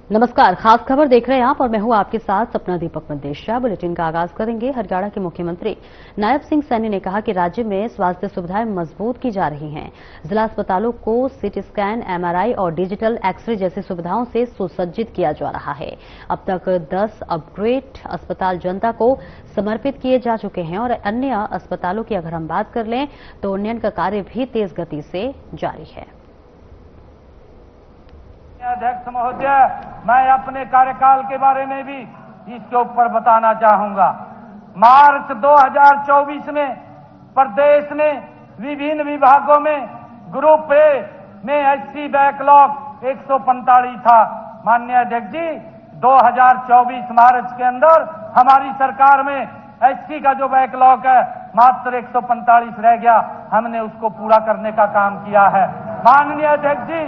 नमस्कार, खास खबर देख रहे हैं आप और मैं हूं आपके साथ सपना दीपक मंदेशा। बुलेटिन का आगाज करेंगे। हरियाणा के मुख्यमंत्री नायब सिंह सैनी ने कहा कि राज्य में स्वास्थ्य सुविधाएं मजबूत की जा रही हैं। जिला अस्पतालों को सीटी स्कैन, एमआरआई और डिजिटल एक्सरे जैसी सुविधाओं से सुसज्जित किया जा रहा है। अब तक 10 अपग्रेड अस्पताल जनता को समर्पित किए जा चुके हैं और अन्य अस्पतालों की अगर हम बात कर लें तो उन्नयन का कार्य भी तेज गति से जारी है। अध्यक्ष महोदय, मैं अपने कार्यकाल के बारे में भी इसके ऊपर बताना चाहूंगा। मार्च 2024 में प्रदेश ने विभिन्न विभागों में ग्रुप ए में एससी बैकलॉग 145 था। माननीय अध्यक्ष जी, 2024 मार्च के अंदर हमारी सरकार में एससी का जो बैकलॉग है मात्र 145 रह गया। हमने उसको पूरा करने का काम किया है। माननीय अध्यक्ष जी,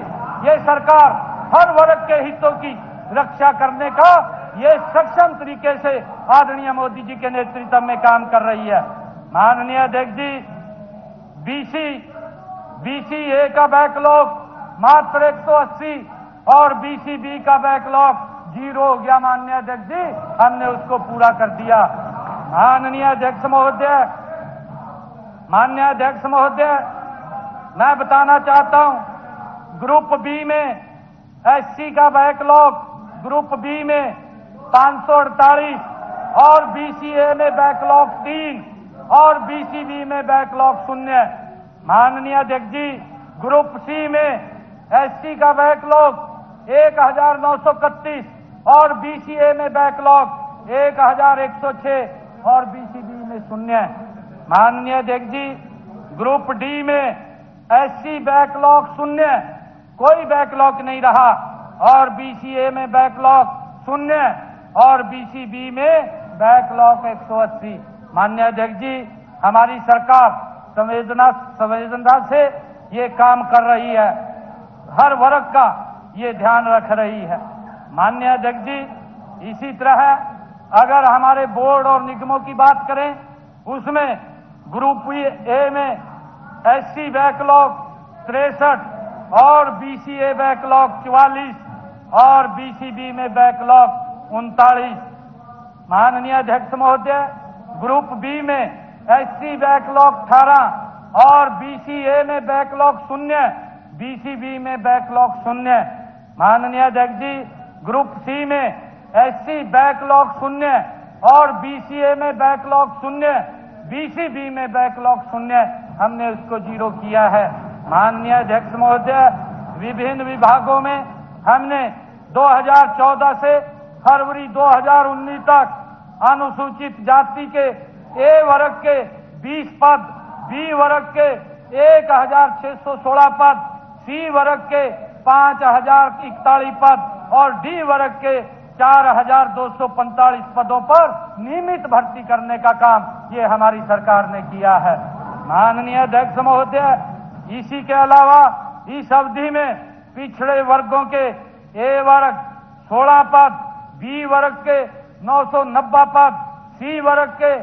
ये सरकार हर वर्ग के हितों की रक्षा करने का ये सक्षम तरीके से आदरणीय मोदी जी के नेतृत्व में काम कर रही है। माननीय अध्यक्ष जी, बीसी ए का बैकलॉग मात्र 180 और बीसी बी का बैकलॉग 0 हो गया। माननीय अध्यक्ष जी, हमने उसको पूरा कर दिया। माननीय अध्यक्ष महोदय, मैं बताना चाहता हूं, ग्रुप बी में एससी का बैकलॉग ग्रुप बी में 548 और बीसीए में बैकलॉग 3 और बीसीबी में बैकलॉग 0। माननीय अध्यक्ष जी, ग्रुप सी में एससी का बैकलॉग 1931 और बीसीए में बैकलॉग 1106 और बीसीबी में 0। माननीय अध्यक्ष जी, ग्रुप डी में एससी बैकलॉग 0, कोई बैकलॉग नहीं रहा और बीसीए में बैकलॉग 0 और बीसीबी में बैकलॉग 180। माननीय अध्यक्ष जी, हमारी सरकार संवेदना से ये काम कर रही है, हर वर्ग का ये ध्यान रख रही है। माननीय अध्यक्ष जी, इसी तरह अगर हमारे बोर्ड और निगमों की बात करें, उसमें ग्रुप ए में एससी बैकलॉग 63 और बीसीए बैकलॉग 44 और बीसीबी में बैकलॉग 39। माननीय अध्यक्ष महोदय, ग्रुप बी में एससी बैकलॉग 18 और बीसीए में बैकलॉग 0, बीसीबी में बैकलॉग 0। माननीय अध्यक्ष जी, ग्रुप सी में एससी बैकलॉग 0 और बीसीए में बैकलॉग 0, बीसीबी में बैकलॉग 0, हमने उसको 0 किया है। माननीय अध्यक्ष महोदय, विभिन्न विभागों में हमने 2014 से फरवरी 2019 तक अनुसूचित जाति के ए वर्ग के 20 पद, बी वर्ग के 1616 पद, सी वर्ग के 5041 पद और डी वर्ग के 4245 पदों पर नियमित भर्ती करने का काम ये हमारी सरकार ने किया है। माननीय अध्यक्ष महोदय, इसी के अलावा इस अवधि में पिछड़े वर्गों के ए वर्ग 16 पद, बी वर्ग के 990 पद, सी वर्ग के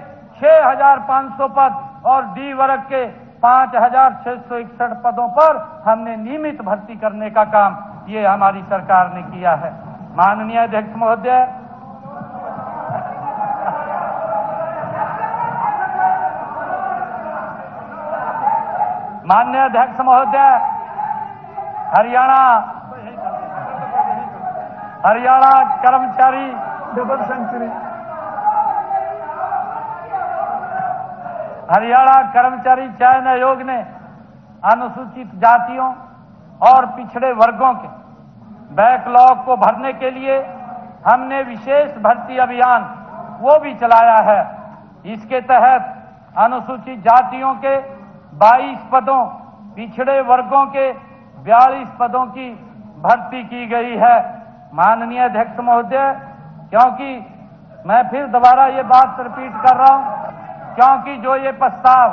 6500 पद और डी वर्ग के 5661 पदों पर हमने नियमित भर्ती करने का काम ये हमारी सरकार ने किया है। माननीय अध्यक्ष महोदय, हरियाणा कर्मचारी डबल सेंचुरी, हरियाणा कर्मचारी चयन आयोग ने अनुसूचित जातियों और पिछड़े वर्गों के बैकलॉग को भरने के लिए हमने विशेष भर्ती अभियान वो भी चलाया है। इसके तहत अनुसूचित जातियों के 22 पदों, पिछड़े वर्गों के 42 पदों की भर्ती की गई है। माननीय अध्यक्ष महोदय, क्योंकि मैं फिर दोबारा ये बात रिपीट कर रहा हूं, क्योंकि जो ये प्रस्ताव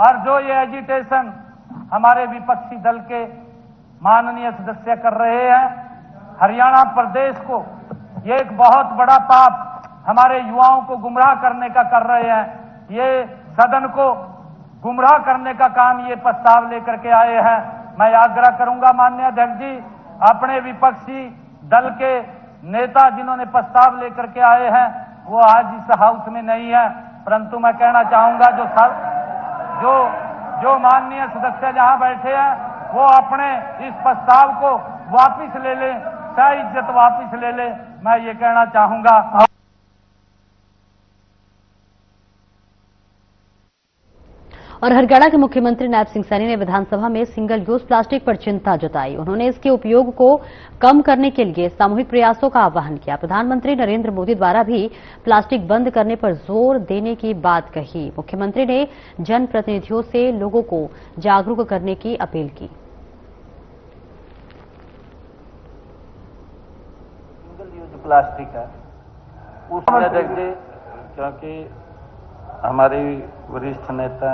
और जो ये एजिटेशन हमारे विपक्षी दल के माननीय सदस्य कर रहे हैं, हरियाणा प्रदेश को ये एक बहुत बड़ा पाप हमारे युवाओं को गुमराह करने का कर रहे हैं। ये सदन को गुमराह करने का काम ये प्रस्ताव लेकर के आए हैं। मैं आग्रह करूंगा माननीय अध्यक्ष जी, अपने विपक्षी दल के नेता जिन्होंने प्रस्ताव लेकर के आए हैं वो आज इस हाउस में नहीं है, परंतु मैं कहना चाहूंगा जो माननीय सदस्य जहां बैठे हैं वो अपने इस प्रस्ताव को वापस ले लें, इज्जत वापस ले लें, मैं ये कहना चाहूंगा। और हरियाणा के मुख्यमंत्री नायब सिंह सैनी ने विधानसभा में सिंगल यूज प्लास्टिक पर चिंता जताई। उन्होंने इसके उपयोग को कम करने के लिए सामूहिक प्रयासों का आह्वान किया। प्रधानमंत्री नरेंद्र मोदी द्वारा भी प्लास्टिक बंद करने पर जोर देने की बात कही। मुख्यमंत्री ने जनप्रतिनिधियों से लोगों को जागरूक करने की अपील की। सिंगल यूज प्लास्टिक है उसमें देखिए, क्योंकि हमारी वरिष्ठ नेता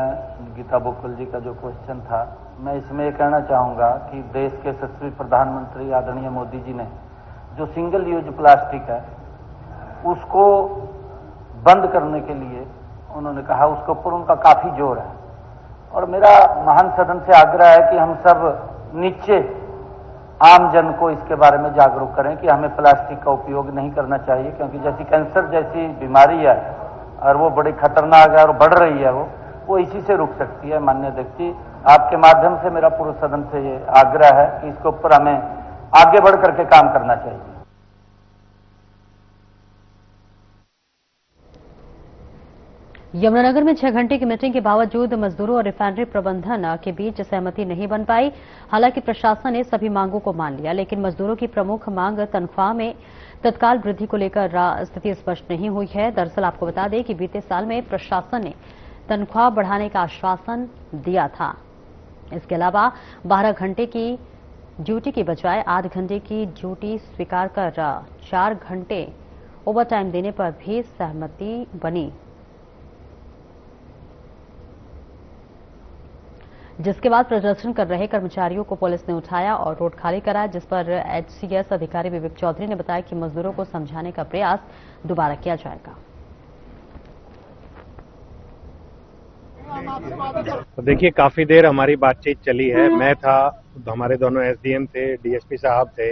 गीता बुक्कल जी का जो क्वेश्चन था, मैं इसमें ये कहना चाहूँगा कि देश के यशस्वी प्रधानमंत्री आदरणीय मोदी जी ने जो सिंगल यूज प्लास्टिक है उसको बंद करने के लिए उन्होंने कहा, उसके ऊपर उनका काफ़ी जोर है। और मेरा महान सदन से आग्रह है कि हम सब नीचे आम जन को इसके बारे में जागरूक करें कि हमें प्लास्टिक का उपयोग नहीं करना चाहिए, क्योंकि जैसी कैंसर जैसी बीमारी है और वो बड़ी खतरनाक है और बढ़ रही है, वो इसी से रुक सकती है। माननीय अध्यक्ष जी, आपके माध्यम से मेरा पूरे सदन से ये आग्रह है कि इसके ऊपर हमें आगे बढ़ करके काम करना चाहिए। यमुनानगर में 6 घंटे की मीटिंग के बावजूद मजदूरों और रिफाइनरी प्रबंधन के बीच सहमति नहीं बन पाई। हालांकि प्रशासन ने सभी मांगों को मान लिया, लेकिन मजदूरों की प्रमुख मांग तनख्वाह में तत्काल वृद्धि को लेकर स्थिति स्पष्ट नहीं हुई है। दरअसल आपको बता दें कि बीते साल में प्रशासन ने तनख्वाह बढ़ाने का आश्वासन दिया था। इसके अलावा 12 घंटे की ड्यूटी की बजाय 8 घंटे की ड्यूटी स्वीकार कर 4 घंटे ओवरटाइम देने पर भी सहमति बनी, जिसके बाद प्रदर्शन कर रहे कर्मचारियों को पुलिस ने उठाया और रोड खाली कराया, जिस पर एचसीएस अधिकारी विवेक चौधरी ने बताया कि मजदूरों को समझाने का प्रयास दोबारा किया जाएगा। तो देखिए, काफी देर हमारी बातचीत चली है। मैं था, हमारे दोनों एसडीएम थे, डीएसपी साहब थे,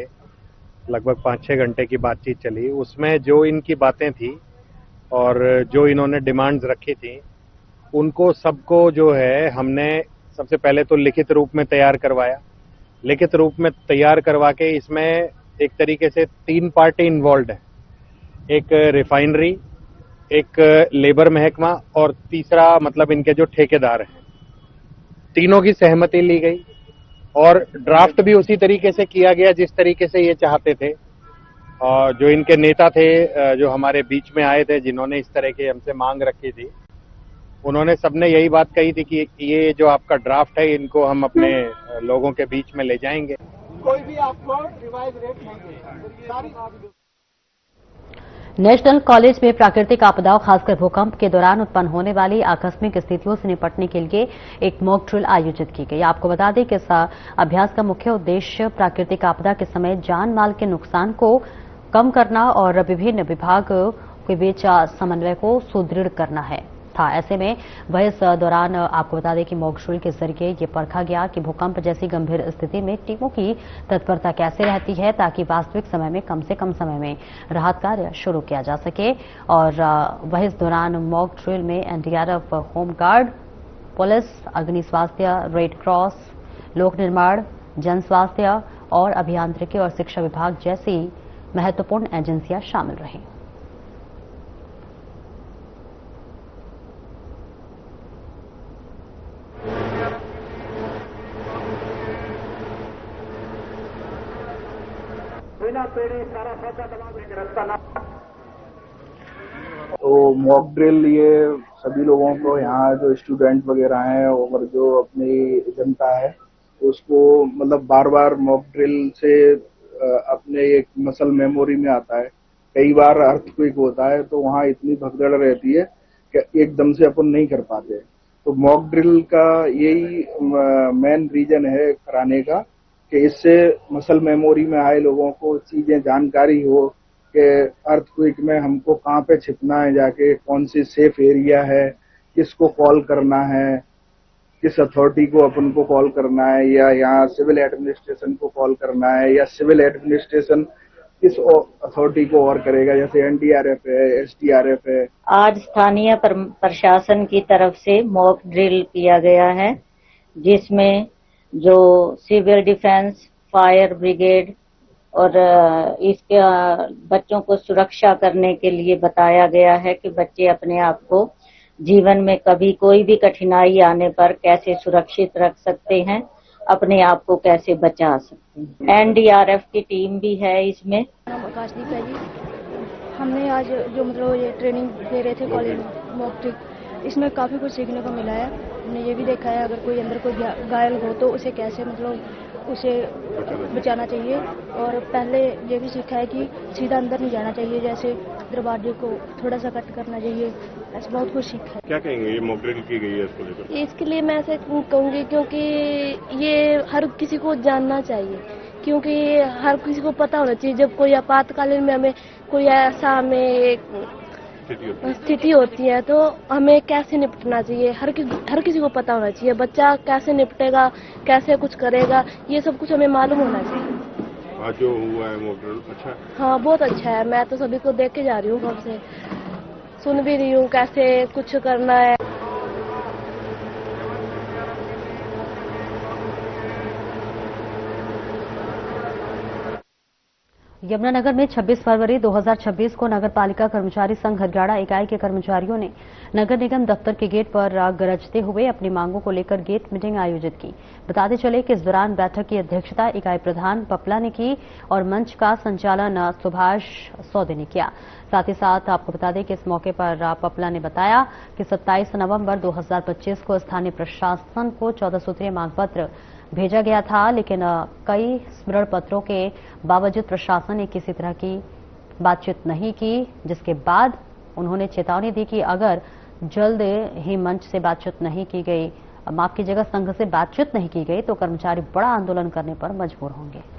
लगभग 5-6 घंटे की बातचीत चली। उसमें जो इनकी बातें थी और जो इन्होंने डिमांड्स रखी थी, उनको सबको जो है हमने सबसे पहले तो लिखित रूप में तैयार करवाया। लिखित रूप में तैयार करवा के इसमें एक तरीके से 3 पार्टी इन्वॉल्व है, एक रिफाइनरी, एक लेबर महकमा और तीसरा मतलब इनके जो ठेकेदार हैं। तीनों की सहमति ली गई और ड्राफ्ट भी उसी तरीके से किया गया जिस तरीके से ये चाहते थे। और जो इनके नेता थे, जो हमारे बीच में आए थे, जिन्होंने इस तरह की हमसे मांग रखी थी, उन्होंने सबने यही बात कही थी कि ये जो आपका ड्राफ्ट है इनको हम अपने लोगों के बीच में ले जाएंगे। कोई भी आपको रिवाइज रेट नहीं। नेशनल कॉलेज में प्राकृतिक आपदाओं, खासकर भूकंप के दौरान उत्पन्न होने वाली आकस्मिक स्थितियों से निपटने के लिए एक मॉक ड्रिल आयोजित की गई। आपको बता दें कि इस अभ्यास का मुख्य उद्देश्य प्राकृतिक आपदा के समय जान माल के नुकसान को कम करना और विभिन्न विभागों के बीच समन्वय को सुदृढ़ करना है था। ऐसे में वह इस दौरान आपको बता दें कि मॉक ड्रिल के जरिए ये परखा गया कि भूकंप जैसी गंभीर स्थिति में टीमों की तत्परता कैसे रहती है, ताकि वास्तविक समय में कम से कम समय में राहत कार्य शुरू किया जा सके। और वह इस दौरान मॉक ड्रिल में एनडीआरएफ, होमगार्ड, पुलिस, अग्नि स्वास्थ्य, रेड क्रॉस, लोक निर्माण, जन स्वास्थ्य और अभियांत्रिकी और शिक्षा विभाग जैसी महत्वपूर्ण एजेंसियां शामिल रहीं। तो मॉक ड्रिल ये सभी लोगों को, यहाँ जो स्टूडेंट वगैरह हैं और जो अपनी जनता है, उसको मतलब बार बार मॉक ड्रिल से अपने एक मसल मेमोरी में आता है। कई बार अर्थक्वेक होता है तो वहाँ इतनी भगदड़ रहती है कि एकदम से अपन नहीं कर पाते। तो मॉक ड्रिल का यही मेन रीजन है कराने का कि इससे मसल मेमोरी में आए लोगों को चीजें जानकारी हो कि अर्थक्वेक में हमको कहाँ पे छिपना है, जाके कौन सी सेफ एरिया है, किसको कॉल करना है, किस अथॉरिटी को अपन को कॉल करना है, या यहाँ सिविल एडमिनिस्ट्रेशन को कॉल करना है, या सिविल एडमिनिस्ट्रेशन किस अथॉरिटी को और करेगा, जैसे एनडीआरएफ है, एसडीआरएफ है? आज स्थानीय प्रशासन की तरफ से मॉक ड्रिल किया गया है, जिसमें जो सिविल डिफेंस, फायर ब्रिगेड और इसके बच्चों को सुरक्षा करने के लिए बताया गया है कि बच्चे अपने आप को जीवन में कभी कोई भी कठिनाई आने पर कैसे सुरक्षित रख सकते हैं, अपने आप को कैसे बचा सकते हैं। एनडीआरएफ की टीम भी है इसमें। आकाशदीप है जी। हमने आज जो मतलब ये ट्रेनिंग दे रहे थे कॉलेज में मॉक ड्रिल, इसमें काफ़ी कुछ सीखने को मिला है। हमने ये भी देखा है अगर कोई अंदर कोई घायल हो तो उसे कैसे मतलब उसे बचाना चाहिए, और पहले ये भी सीखा है कि सीधा अंदर नहीं जाना चाहिए, जैसे दरवाजे को थोड़ा सा कट करना चाहिए, ऐसा बहुत कुछ सीखा है। क्या कहेंगे ये मॉक ड्रिल की गई है इसको लेकर? इसके लिए मैं ऐसे कहूँगी क्योंकि ये हर किसी को जानना चाहिए, क्योंकि हर किसी को पता होना चाहिए जब कोई आपातकालीन में हमें कोई ऐसा हमें स्थिति होती है तो हमें कैसे निपटना चाहिए। हर किसी को पता होना चाहिए, बच्चा कैसे निपटेगा, कैसे कुछ करेगा, ये सब कुछ हमें मालूम होना चाहिए। आज जो हुआ है मॉक ड्रिल अच्छा है? हाँ, बहुत अच्छा है। मैं तो सभी को देख के जा रही हूँ, कब से सुन भी रही हूँ कैसे कुछ करना है। यमुनानगर में 26 फरवरी 2026 को नगर पालिका कर्मचारी संघ हरियाणा इकाई के कर्मचारियों ने नगर निगम दफ्तर के गेट पर गरजते हुए अपनी मांगों को लेकर गेट मीटिंग आयोजित की। बताते चले कि इस दौरान बैठक की अध्यक्षता इकाई प्रधान पपला ने की और मंच का संचालन सुभाष सौदे ने किया। साथ ही साथ आपको बता दें कि इस मौके पर पपला ने बताया कि 27 नवंबर 2025 को स्थानीय प्रशासन को 14 सूत्रीय मांग पत्र भेजा गया था, लेकिन कई स्मरण पत्रों के बावजूद प्रशासन ने किसी तरह की बातचीत नहीं की, जिसके बाद उन्होंने चेतावनी दी कि अगर जल्द ही मंच से बातचीत नहीं की गई, माफ कीजिएगा, संघ से बातचीत नहीं की गई तो कर्मचारी बड़ा आंदोलन करने पर मजबूर होंगे।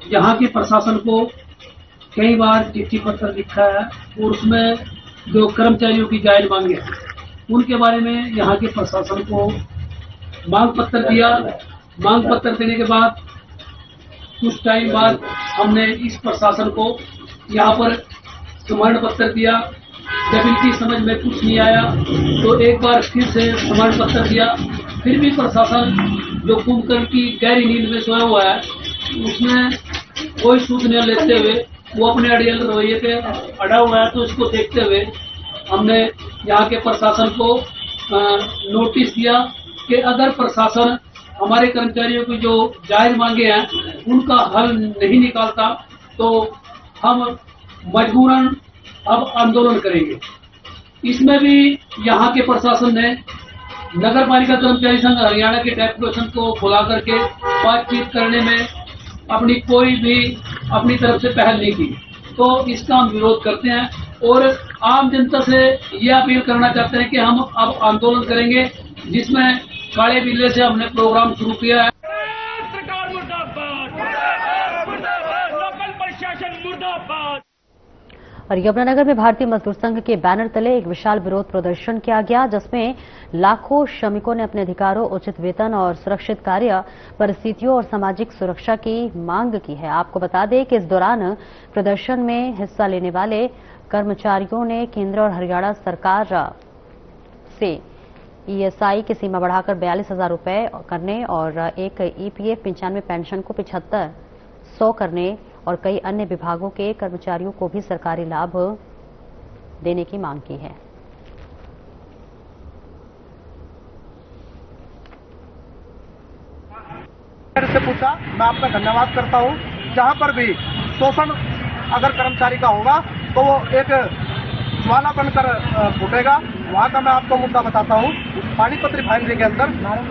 यहाँ के प्रशासन को कई बार चिट्ठी पत्र लिखा है और उसमें जो कर्मचारियों की जायज मांगे हैं उनके बारे में यहाँ के प्रशासन को मांग पत्र दिया। मांग पत्र देने के बाद कुछ टाइम बाद हमने इस प्रशासन को यहाँ पर स्मरण पत्र दिया। जब इनकी समझ में कुछ नहीं आया तो एक बार फिर से स्मरण पत्र दिया। फिर भी प्रशासन जो कुंभकर्ण की गहरी नींद में सोया हुआ है उसमें कोई सूद न लेते हुए वो अपने अड़ियल रवैये पे अड़ा हुआ है। तो इसको देखते हुए हमने यहाँ के प्रशासन को नोटिस दिया कि अगर प्रशासन हमारे कर्मचारियों की जो जायज मांगे हैं उनका हल नहीं निकालता तो हम मजबूरन अब आंदोलन करेंगे। इसमें भी यहाँ के प्रशासन ने नगर पालिका कर्मचारी संघ हरियाणा के डेपुटेशन को बुला करके बातचीत करने में अपनी कोई भी अपनी तरफ से पहल नहीं की। तो इसका हम विरोध करते हैं और आम जनता से ये अपील करना चाहते हैं कि हम अब आंदोलन करेंगे, जिसमें काले बिल्ले से हमने प्रोग्राम शुरू किया है। सरकार मुर्दाबाद, लोकल प्रशासन मुर्दाबाद। और यमुनानगर में भारतीय मजदूर संघ के बैनर तले एक विशाल विरोध प्रदर्शन किया गया, जिसमें लाखों श्रमिकों ने अपने अधिकारों, उचित वेतन और सुरक्षित कार्य परिस्थितियों और सामाजिक सुरक्षा की मांग की है। आपको बता दें कि इस दौरान प्रदर्शन में हिस्सा लेने वाले कर्मचारियों ने केंद्र और हरियाणा सरकार से ईएसआई की सीमा बढ़ाकर 42,000 रुपए करने और एक ईपीएफ 95 पेंशन को 7500 करने और कई अन्य विभागों के कर्मचारियों को भी सरकारी लाभ देने की मांग की है। से पूछा, मैं आपका धन्यवाद करता हूं। जहां पर भी शोषण अगर कर्मचारी का होगा तो वो एक ज्वाला बनकर फूटेगा। वहां का मैं आपको मुद्दा बताता हूं। पानीपत रिफाइनरी के अंदर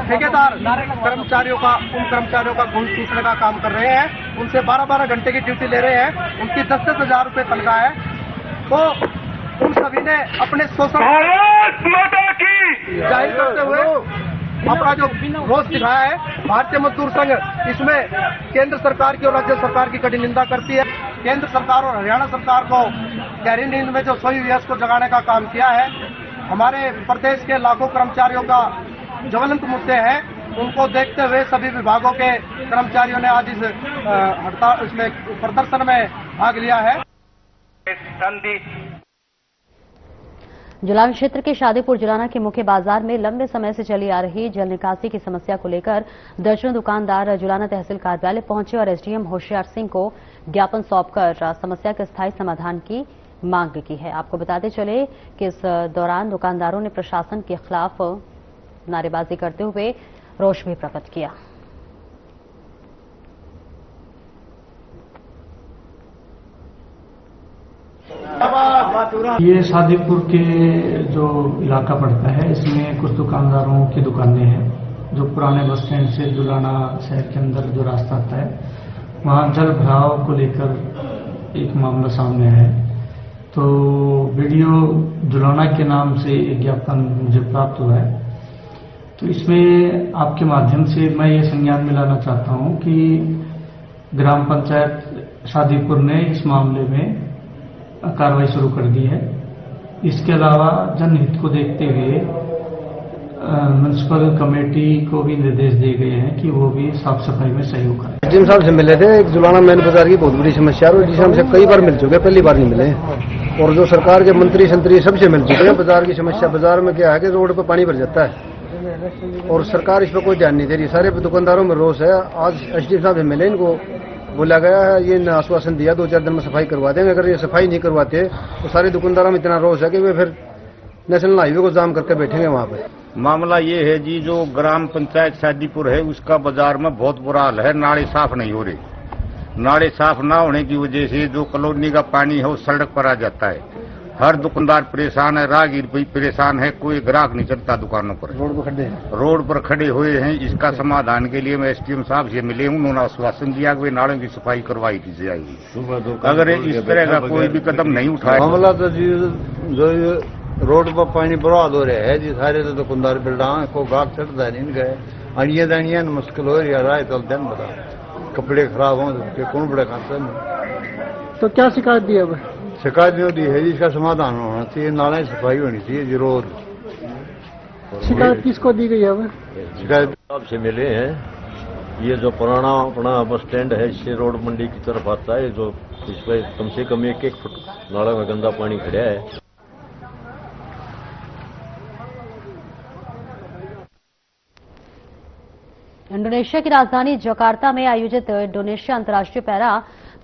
ठेकेदार कर्मचारियों का उन कर्मचारियों का घूस चूसने का काम कर रहे हैं। उनसे 12-12 घंटे की ड्यूटी ले रहे हैं। उनकी 10-10 हजार रुपए तनख्वाह है। तो उन सभी ने अपने शोषण जाहिर करते हुए अपना जो रोष दिखाया है। भारतीय मजदूर संघ इसमें केंद्र सरकार की और राज्य सरकार की कड़ी निंदा करती है। केंद्र सरकार और हरियाणा सरकार को गहरी नींद में जो सोई हुई है उसको जगाने का काम किया है। हमारे प्रदेश के लाखों कर्मचारियों का ज्वलंत मुद्दे हैं, उनको देखते हुए सभी विभागों के कर्मचारियों ने आज इस हड़ताल इसमें प्रदर्शन में भाग लिया है। जुलान क्षेत्र के शादीपुर जुलाना के मुख्य बाजार में लंबे समय से चली आ रही जल निकासी की समस्या को लेकर दर्जनों दुकानदार जुलाना तहसील कार्यालय पहुंचे और एसडीएम होशियार सिंह को ज्ञापन सौंपकर समस्या के स्थायी समाधान की मांग की है। आपको बताते चले कि इस दौरान दुकानदारों ने प्रशासन के खिलाफ नारेबाजी करते हुए रोष भी प्रकट किया। ये शादीपुर के जो इलाका पड़ता है, इसमें कुछ दुकानदारों की दुकानें हैं जो पुराने बस स्टैंड से जुलाना शहर के अंदर जो रास्ता आता है, वहाँ जल भराव को लेकर एक मामला सामने आया है। तो वीडियो जुलाना के नाम से एक ज्ञापन मुझे प्राप्त हुआ है। तो इसमें आपके माध्यम से मैं ये संज्ञान में लाना चाहता हूँ कि ग्राम पंचायत शादीपुर ने इस मामले में कार्रवाई शुरू कर दी है। इसके अलावा जनहित को देखते हुए म्युनिसिपल कमेटी को भी निर्देश दिए गए हैं कि वो भी साफ सफाई में सहयोग करें। एसडीएम साहब से मिले थे, एक जुलाना मेन बाजार की बहुत बड़ी समस्या है, जिसे हमसे कई बार मिल चुके, पहली बार नहीं मिले। और जो सरकार के मंत्री संतरी सबसे मिल चुके हैं। बाजार की समस्या, बाजार में क्या है कि रोड पर पानी भर जाता है और सरकार इस पर कोई ध्यान नहीं दे रही। सारे दुकानदारों में रोष है। आज एसडीएम साहब से मिले, इनको बोला गया है, ये आश्वासन दिया 2-4 दिन में सफाई करवा देंगे। अगर ये सफाई नहीं करवाते तो सारे दुकानदारों में इतना रोष है कि वे फिर नेशनल हाईवे को जाम करके बैठेंगे वहां पर। मामला ये है जी, जो ग्राम पंचायत शादीपुर है उसका बाजार में बहुत बुरा हाल है। नाले साफ नहीं हो रहे। नाले साफ ना होने की वजह से जो कॉलोनी का पानी है वो सड़क पर आ जाता है। हर दुकानदार परेशान है, राहगीर भी परेशान है, कोई ग्राहक नहीं चलता दुकानों पर। रोड पर खड़े हुए हैं। इसका समाधान के लिए मैं एसडीएम साहब से मिले हूं। उन्होंने आश्वासन दिया कि नालों की सफाई करवाई दी जाएगी। अगर इस तरह का कोई भी कदम नहीं उठाया, मामला तो जी जो रोड पर पानी बर्बाद हो रहा है जी, सारे तो दुकानदार बिल्डा को गाहक चढ़ता है, नहीं गए अड़िया दानिया मुश्किल हो रही है। राय तो दिन बता कपड़े खराब हो तो कौन बड़े खाते हैं। तो क्या शिकायत दी अब? शिकायत नहीं होती है जी, इसका समाधान होना चाहिए, नाला की सफाई होनी चाहिए जी रोज। शिकायत किसको दी गई है? शिकायत आपसे मिले हैं। ये जो पुराना अपना बस स्टैंड है, इससे रोड मंडी की तरफ आता है, जो इस पर कम से कम 1-1 फुट नाला में गंदा पानी खड़ा है। इंडोनेशिया की राजधानी जकार्ता में आयोजित इंडोनेशिया अंतर्राष्ट्रीय पैरा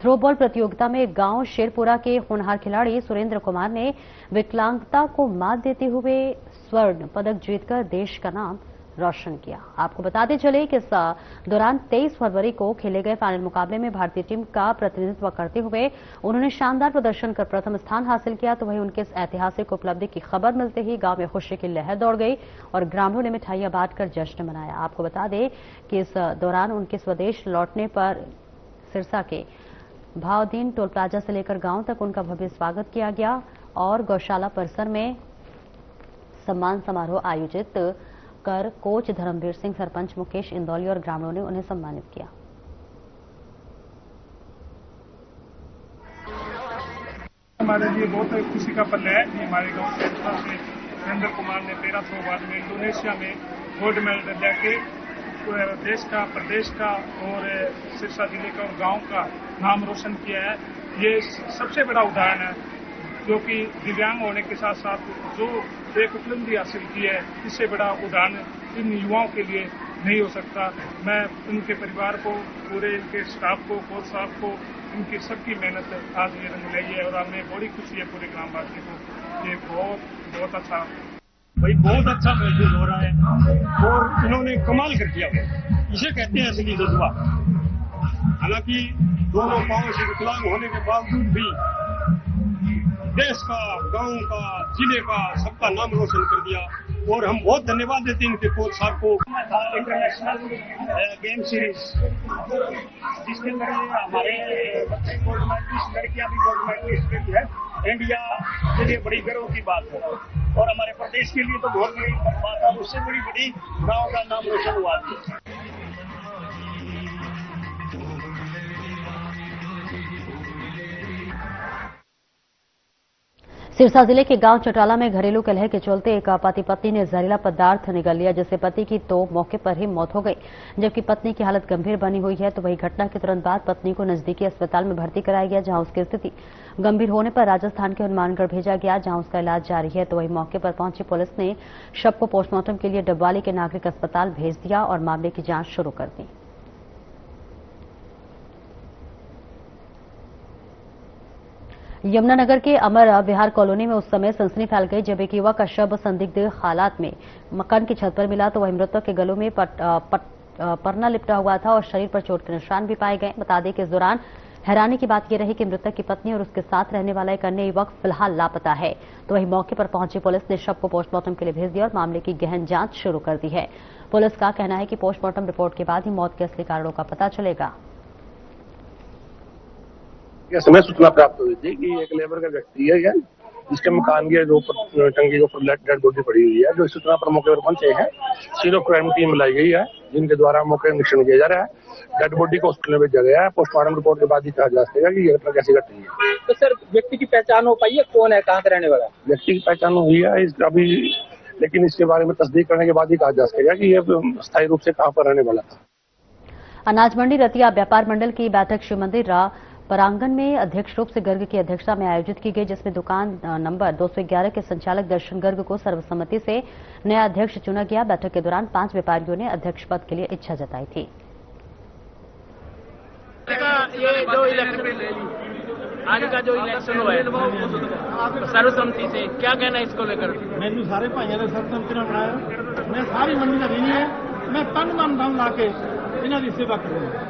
थ्रोबॉल प्रतियोगिता में गांव शेरपुरा के होनहार खिलाड़ी सुरेंद्र कुमार ने विकलांगता को मात देते हुए स्वर्ण पदक जीतकर देश का नाम रोशन किया। आपको बताते चले कि इस दौरान 23 फरवरी को खेले गए फाइनल मुकाबले में भारतीय टीम का प्रतिनिधित्व करते हुए उन्होंने शानदार प्रदर्शन कर प्रथम स्थान हासिल किया। तो वहीं उनके इस ऐतिहासिक उपलब्धि की खबर मिलते ही गांव में खुशी की लहर दौड़ गई और ग्रामीणों ने मिठाइयां बांटकर जश्न मनाया। आपको बता दें कि इस दौरान उनके स्वदेश लौटने पर सिरसा के भावदीन टोल प्लाजा से लेकर गांव तक उनका भव्य स्वागत किया गया और गौशाला परिसर में सम्मान समारोह आयोजित कर कोच धर्मवीर सिंह, सरपंच मुकेश इंदौली और ग्रामीणों ने उन्हें सम्मानित किया। हमारे लिए बहुत खुशी का पल है कि हमारे गांव से सुरेंद्र कुमार ने पैरा थ्रोबॉल में इंडोनेशिया में गोल्ड मेडल लेके देश का, प्रदेश का और सिरसा जिले का और गांव का नाम रोशन किया है। ये सबसे बड़ा उदाहरण है, जो कि दिव्यांग होने के साथ साथ जो एक उपलब्धि हासिल की है, इससे बड़ा उदाहरण इन युवाओं के लिए नहीं हो सकता। मैं उनके परिवार को, पूरे इनके स्टाफ को, कोच साहब को, इनकी सबकी मेहनत आज ये रंग लाई है और हमें बड़ी खुशी है पूरे ग्रामवासी को। ये बहुत अच्छा भाई, बहुत अच्छा महसूस हो रहा है और इन्होंने कमाल कर दिया। इसे कहते हैं असली जज्बा। हालांकि दोनों पांव से विकलांग होने के बावजूद भी देश का, गांव का, जिले का, सबका नाम रोशन कर दिया और हम बहुत धन्यवाद देते हैं इनके कोच साहब को। इंटरनेशनल गेम सीरीज जिसके अंदर हमारे बच्चे गोल्ड मेडलिस्ट, लड़कियां भी गोल्ड मेडलिस्ट रही है। इंडिया के लिए बड़ी गर्व की बात है और हमारे प्रदेश के लिए तो बहुत बड़ी बात है। उससे बड़ी गांव का नाम रोशन हुआ। सिरसा जिले के गांव चटाला में घरेलू कलह के चलते एक पति पत्नी ने जहरीला पदार्थ निगल लिया, जिससे पति की तो मौके पर ही मौत हो गई, जबकि पत्नी की हालत गंभीर बनी हुई है। तो वही घटना के तुरंत बाद पत्नी को नजदीकी अस्पताल में भर्ती कराया गया, जहां उसकी स्थिति गंभीर होने पर राजस्थान के हनुमानगढ़ भेजा गया, जहां उसका इलाज जारी है। तो वही मौके पर पहुंची पुलिस ने शव को पोस्टमार्टम के लिए डबवाली के नागरिक अस्पताल भेज दिया और मामले की जांच शुरू कर दी। यमुनानगर के अमर विहार कॉलोनी में उस समय सनसनी फैल गई जब एक युवक का शव संदिग्ध हालात में मकान की छत पर मिला। तो वही मृतक के गलों में परना लिपटा हुआ था और शरीर पर चोट के निशान भी पाए गए। बता दें कि इस दौरान हैरानी की बात यह रही कि मृतक की पत्नी और उसके साथ रहने वाला एक अन्य युवक फिलहाल लापता है। तो वही मौके पर पहुंची पुलिस ने शव को पोस्टमार्टम के लिए भेज दिया और मामले की गहन जांच शुरू कर दी है। पुलिस का कहना है कि पोस्टमार्टम रिपोर्ट के बाद ही मौत के असली कारणों का पता चलेगा। समय सूचना प्राप्त हुई थी कि एक लेबर का व्यक्ति है जिसके मकान के टंकी के ऊपर डेड बॉडी पड़ी हुई है। जो इस सूचना पर मौके पर पहुंचे हैं, सीरो क्राइम टीम बुलाई गई है, जिनके द्वारा मौके निरीक्षण किया जा रहा है। डेड बॉडी को हॉस्पिटल में भेजा गया है। पोस्टमार्टम रिपोर्ट के बाद ही कहा जा सकेगा कि ये घटना कैसे घटी है। तो सर, व्यक्ति की पहचान हो पाई है, कौन है, कहाँ से रहने वाला? व्यक्ति की पहचान हुई है अभी, लेकिन इसके बारे में तस्दीक करने के बाद ही कहा जा सकेगा कि ये स्थायी रूप से कहाँ पर रहने वाला था। अनाज मंडी रतिया व्यापार मंडल की बैठक शिव मंदिर परांगण में अध्यक्ष रूप से गर्ग की अध्यक्षता में आयोजित की गई, जिसमें दुकान नंबर 211 के संचालक दर्शन गर्ग को सर्वसम्मति से नया अध्यक्ष चुना गया। बैठक के दौरान 5 व्यापारियों ने अध्यक्ष पद के लिए इच्छा जताई थी। आज का जो इलेक्शन हुआ है सर्वसम्मति से, क्या कहना है इसको लेकर? मैंने सारे भाइयों ने सर्वसम्मति में बनाया। मैं सारी मंडी का देनी है, मैं तन मन धन ला के इन्हों की सेवा करूंगा।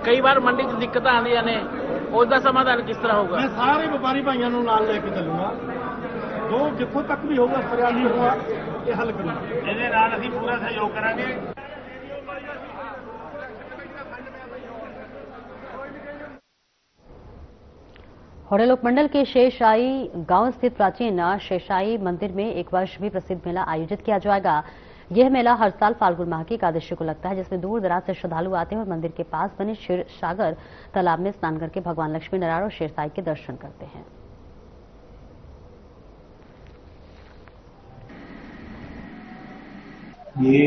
कई बार मंडी च दिक्कत आती है, उसका समाधान किस तरह होगा? मैं सारे व्यापारी भाइयों को नाल लेके चलूंगा, जो जितों तक भी होगा सरियाली होगा ये हल करूंगा। ਇਹਦੇ ਨਾਲ ਅਸੀਂ पूरा सहयोग करेंगे। होडेलोक मंडल के शेषाई गांव स्थित प्राचीन शेषाई मंदिर में एक वर्ष भी प्रसिद्ध मेला आयोजित किया जाएगा। यह मेला हर साल फाल्गुन माह की एकादशी को लगता है, जिसमें दूर दराज से श्रद्धालु आते हैं और मंदिर के पास बने क्षीर सागर तालाब में स्नान करके भगवान लक्ष्मी नारायण और शेरसाई के दर्शन करते हैं। ये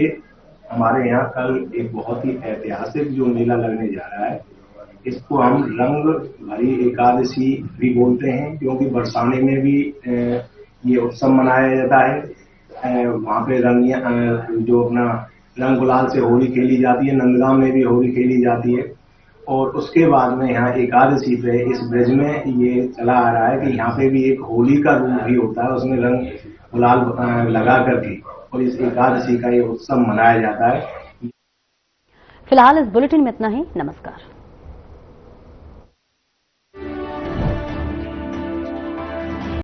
हमारे यहाँ कल एक बहुत ही ऐतिहासिक जो मेला लगने जा रहा है, इसको हम रंग भरी एकादशी भी बोलते हैं, क्योंकि बरसाने में भी ये उत्सव मनाया जाता है। वहाँ पे रंगिया जो अपना रंग गुलाल से होली खेली जाती है, नंदगांव में भी होली खेली जाती है। और उसके बाद में यहाँ एकादशी पे इस ब्रिज में ये चला आ रहा है कि यहाँ पे भी एक होली का रूप भी होता है, उसमें रंग गुलाल लगा करके और इस एकादशी का ये उत्सव मनाया जाता है। फिलहाल इस बुलेटिन में इतना ही। नमस्कार।